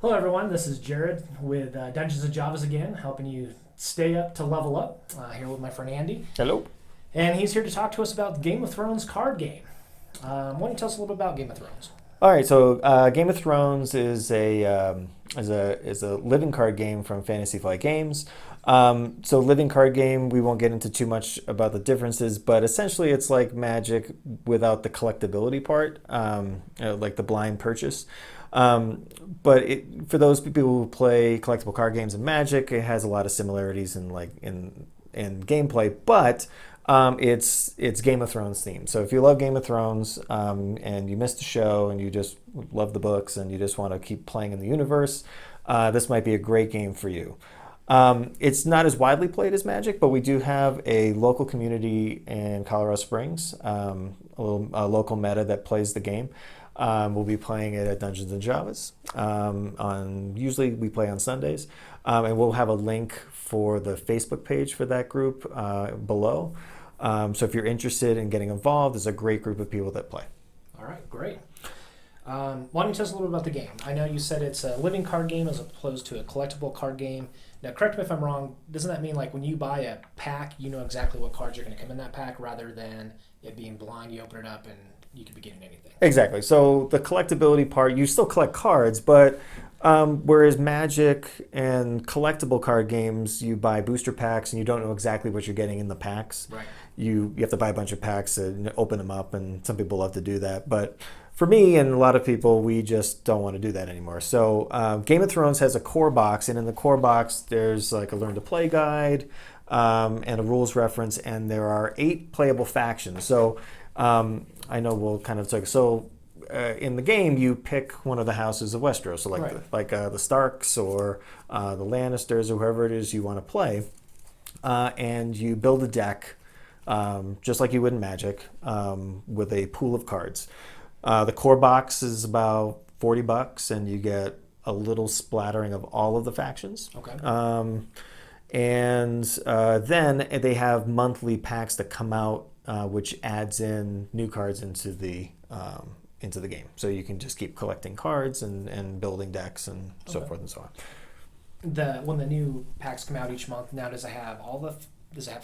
Hello, everyone. This is Jared with Dungeons and Javas again, helping you stay up to level up. Here with my friend Andy, Hello. and he's here to talk to us about the Game of Thrones card game. Why don't you tell us a little bit about Game of Thrones? All right, so Game of Thrones is a living card game from Fantasy Flight Games. So living card game, we won't get into too much about the differences, but essentially it's like Magic without the collectability part, like the blind purchase. For those people who play collectible card games in Magic, it has a lot of similarities in gameplay, but it's Game of Thrones themed. So if you love Game of Thrones and you missed the show and you just love the books and you just want to keep playing in the universe, this might be a great game for you. It's not as widely played as Magic, but we do have a local community in Colorado Springs, a local meta that plays the game. We'll be playing it at Dungeons and Javas. Usually we play on Sundays, and we'll have a link for the Facebook page for that group below. So if you're interested in getting involved, there's a great group of people that play. All right, great. Why don't you tell us a little bit about the game? I know you said it's a living card game as opposed to a collectible card game. Now, correct me if I'm wrong, doesn't that mean like when you buy a pack, you know exactly what cards are going to come in that pack rather than it being blind, you open it up and you could be getting anything? Exactly. So the collectability part, you still collect cards, but whereas Magic and collectible card games, you buy booster packs and you don't know exactly what you're getting in the packs. Right. You have to buy a bunch of packs and open them up, and some people love to do that. But for me and a lot of people, we just don't want to do that anymore. So Game of Thrones has a core box, and in the core box, there's like a learn to play guide and a rules reference, and there are 8 playable factions. So I know we'll kind of talk. So in the game, you pick one of the houses of Westeros, so the Starks or the Lannisters or whoever it is you want to play, and you build a deck just like you would in Magic with a pool of cards. The core box is about $40, and you get a little splattering of all of the factions. Okay. Then they have monthly packs that come out, which adds in new cards into the game. So you can just keep collecting cards and building decks and so forth and so on. When the new packs come out each month, now does it have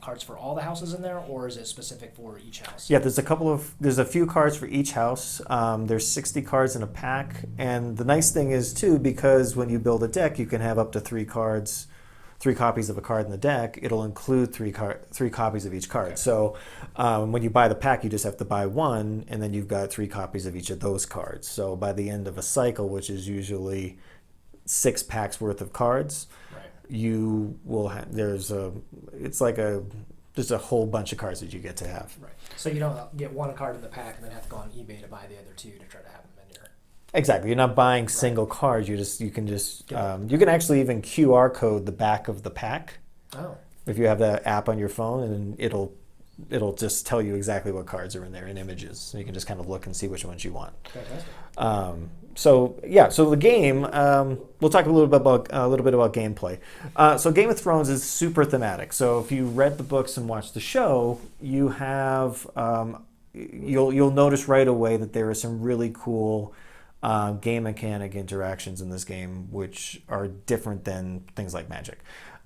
cards for all the houses in there, or is it specific for each house? Yeah, there's a few cards for each house. There's 60 cards in a pack, and the nice thing is too, because when you build a deck, you can have up to 3 copies of a card in the deck. It'll include three copies of each card. Okay. So when you buy the pack, you just have to buy one, and then you've got 3 copies of each of those cards. So by the end of a cycle, which is usually 6 packs worth of cards, Right. you will have. There's a whole bunch of cards that you get to have. Right. So you don't get one card in the pack and then have to go on eBay to buy the other 2 to try to have them in your. Exactly. You're not buying single cards. You can actually even QR code the back of the pack. Oh. If you have the app on your phone, and it'll just tell you exactly what cards are in there in images. So you can just kind of look and see which ones you want. Fantastic. So the game. We'll talk a little bit about gameplay. So Game of Thrones is super thematic. So if you read the books and watched the show, you have you'll notice right away that there are some really cool game mechanic interactions in this game, which are different than things like Magic.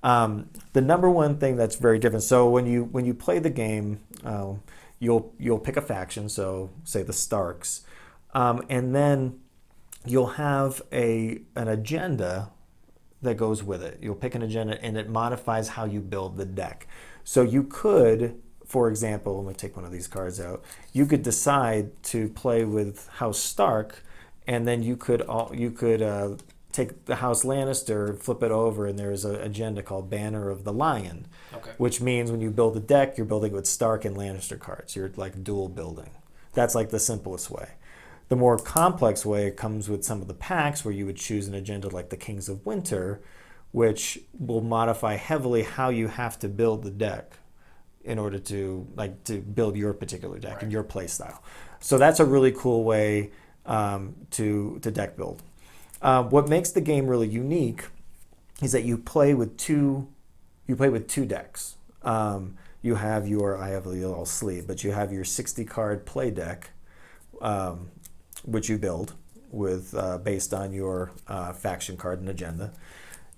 The number one thing that's very different. So when you play the game, you'll pick a faction. So say the Starks, and then you'll have an agenda that goes with it. You'll pick an agenda, and it modifies how you build the deck. So you could, for example, let me take one of these cards out. You could decide to play with House Stark, and then you could take the House Lannister, flip it over, and there's an agenda called Banner of the Lion, Okay. which means when you build a deck, you're building with Stark and Lannister cards. You're like dual building. That's like the simplest way. The more complex way comes with some of the packs where you would choose an agenda like the Kings of Winter, which will modify heavily how you have to build the deck in order to build your particular deck and your play style. So that's a really cool way to deck build. What makes the game really unique is that you play with two decks. You have I have a little sleeve, but you have your 60 card play deck, which you build based on your faction card and agenda.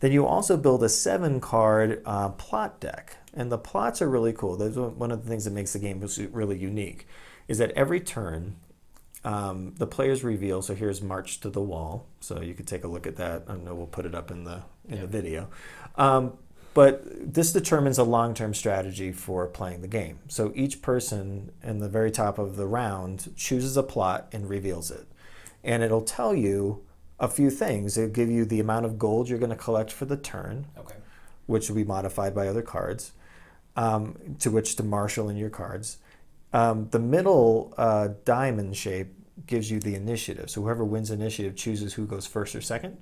Then you also build a 7-card plot deck. And the plots are really cool. That's one of the things that makes the game really unique, is that every turn, the players reveal, so here's March to the Wall. So you could take a look at that. I know we'll put it up in the video. But this determines a long-term strategy for playing the game. So each person in the very top of the round chooses a plot and reveals it. And it'll tell you a few things. It'll give you the amount of gold you're going to collect for the turn, which will be modified by other cards, to which to marshal in your cards. The middle diamond shape gives you the initiative. So whoever wins initiative chooses who goes first or second.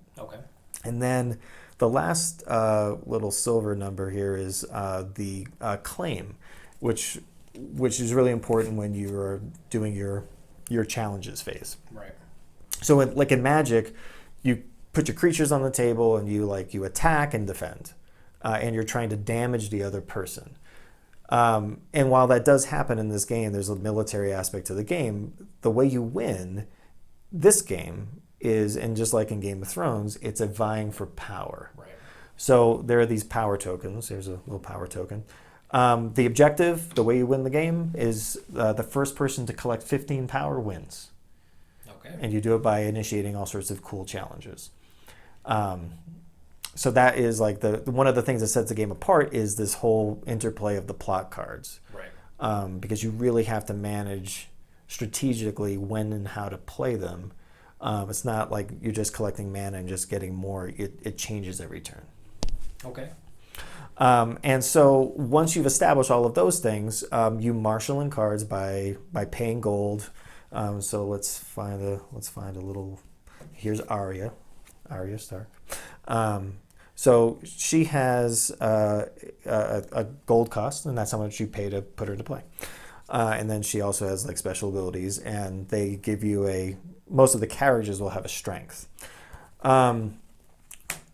And then the last little silver number here is the claim, which is really important when you are doing your challenges phase. So like in Magic, you put your creatures on the table and you attack and defend, and you're trying to damage the other person. And while that does happen in this game, there's a military aspect to the game. The way you win this game is, and just like in Game of Thrones, it's a vying for power. So there are these power tokens. There's a little power token. The objective, the way you win the game, is the first person to collect 15 power wins. And you do it by initiating all sorts of cool challenges. So that is like one of the things that sets the game apart is this whole interplay of the plot cards. Because you really have to manage strategically when and how to play them. It's not like you're just collecting mana and just getting more. It changes every turn. And so once you've established all of those things, you marshal in cards by paying gold. So let's find a little. Here's Arya Stark. So she has a gold cost, and that's how much you pay to put her to play. And then she also has like special abilities, and they give you most of the carriages will have a strength.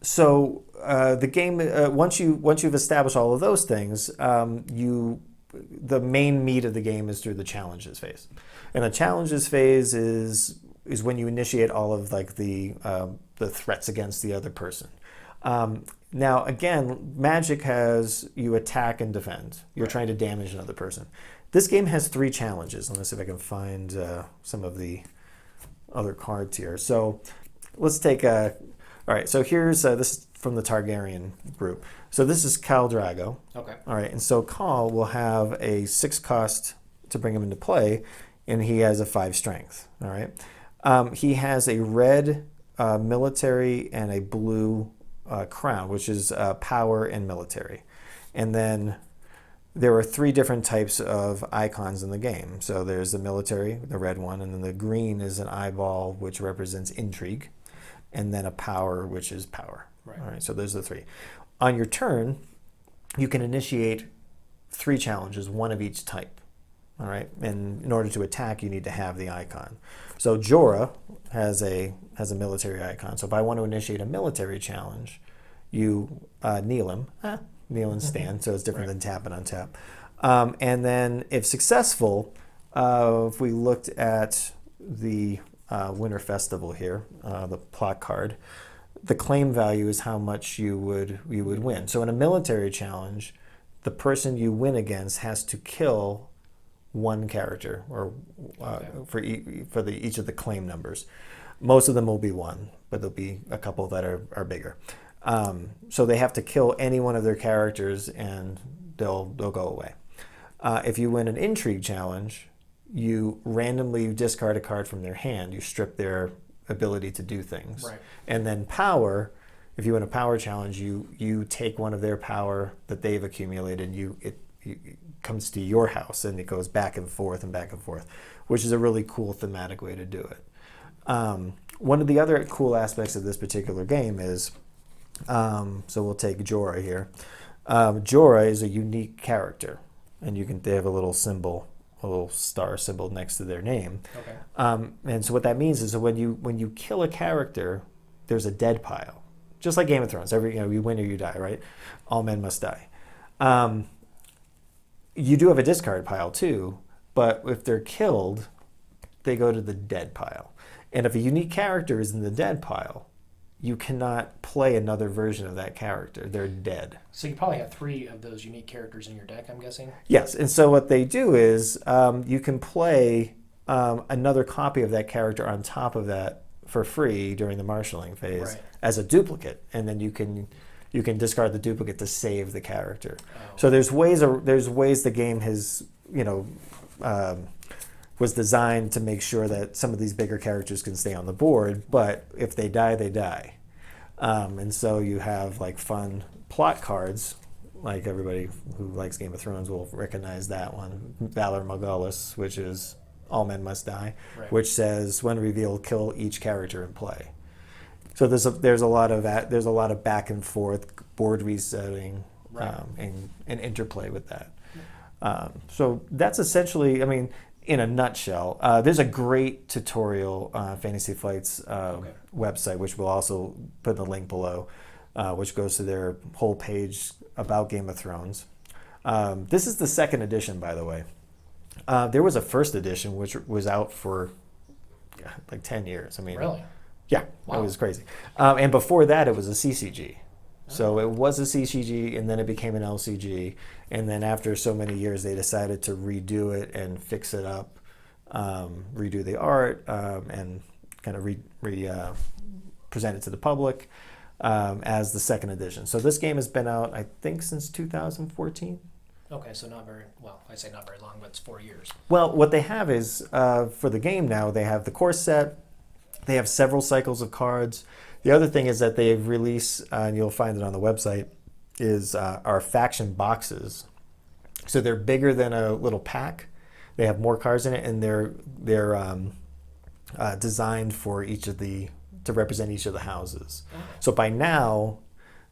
So the game, once you've established all of those things, the main meat of the game is through the challenges phase. And the challenges phase is when you initiate all of like the threats against the other person. Now again, Magic has you attack and defend. You're trying to damage another person. This game has 3 challenges. Let me see if I can find some of the other cards here. So let's take all right, so here's this is from the Targaryen group. So this is Khal Drogo. All right, and so Khal will have a 6 cost to bring him into play, and he has a 5 strength. All right, he has a red military and a blue crown, which is power and military. And then there are 3 different types of icons in the game. So there's the military, the red one, and then the green is an eyeball, which represents intrigue, and then a power, which is power. All right, so those are the 3. On your turn, you can initiate 3 challenges, 1 of each type. All right, and in order to attack, you need to have the icon. So Jorah has a military icon. So if I want to initiate a military challenge, you kneel him. Kneel and stand, so it's different than tap and untap. And then if successful, if we looked at the Winter Festival here, the plot card, the claim value is how much you would win. So in a military challenge, the person you win against has to kill 1 character, or for each of the claim numbers. Most of them will be 1, but there'll be a couple that are bigger. So they have to kill any one of their characters, and they'll go away. If you win an intrigue challenge, you randomly discard a card from their hand. You strip their ability to do things. And then power, if you win a power challenge, you take one of their power that they've accumulated, and it comes to your house, and it goes back and forth, which is a really cool thematic way to do it. One of the other cool aspects of this particular game is, so we'll take Jorah here. Jorah is a unique character, and they have a little symbol, a little star symbol next to their name. And so what that means is that when you kill a character, there's a dead pile, just like Game of Thrones. You win or you die, right? All men must die. You do have a discard pile too, but if they're killed, they go to the dead pile. And if a unique character is in the dead pile, you cannot play another version of that character. They're dead. So you probably have 3 of those unique characters in your deck, I'm guessing? Yes, and so what they do is you can play another copy of that character on top of that for free during the marshalling phase as a duplicate, and then you can discard the duplicate to save the character. Oh. So there's ways the game has was designed to make sure that some of these bigger characters can stay on the board, but if they die, they die. And so you have like fun plot cards, like everybody who likes Game of Thrones will recognize that one, Valor Morghulis, which is all men must die, which says when revealed, kill each character in play. So there's a lot of back and forth, board resetting, and interplay with that. So that's essentially, I mean, in a nutshell. There's a great tutorial on Fantasy Flight's website, which we'll also put in the link below, which goes to their whole page about Game of Thrones. This is the 2nd edition, by the way. There was a 1st edition, which was out for like 10 years. I mean, really? Yeah, wow. It was crazy. And before that, it was a CCG. So it was a CCG, and then it became an LCG. And then after so many years, they decided to redo it and fix it up, redo the art, and kind of present it to the public as the 2nd edition. So this game has been out, I think, since 2014. Okay, so not very, well, I say not very long, but it's 4 years. Well, what they have is, for the game now, they have the core set, they have several cycles of cards. The other thing is that they've released, and you'll find it on the website, is our faction boxes. So they're bigger than a little pack. They have more cards in it, and they're designed for to represent each of the houses. Oh. So by now,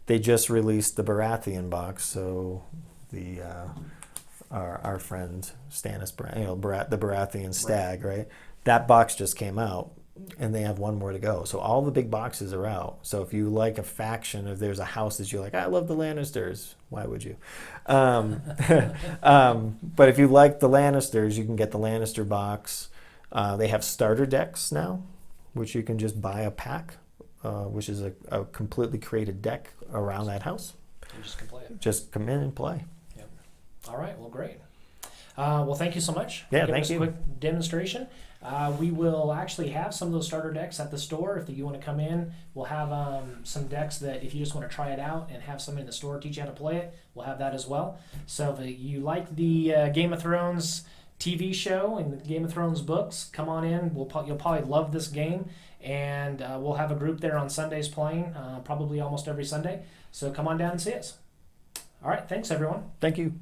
they just released the Baratheon box. So the our friend Stannis, the Baratheon stag, right? That box just came out. And they have one more to go. So all the big boxes are out. So if you like a faction, if there's a house that you're like, I love the Lannisters, why would you? But if you like the Lannisters, you can get the Lannister box. They have starter decks now, which you can just buy a pack, which is a completely created deck around that house. You just can play it. Just come in and play. Yep. All right. Well, great. Well, thank you so much. Yeah, thank you. Quick demonstration. We will actually have some of those starter decks at the store. If you want to come in, we'll have some decks that if you just want to try it out and have somebody in the store teach you how to play it, we'll have that as well. So if you like the Game of Thrones TV show and the Game of Thrones books, come on in. You'll probably love this game. And we'll have a group there on Sundays playing, probably almost every Sunday. So come on down and see us. All right, thanks everyone. Thank you.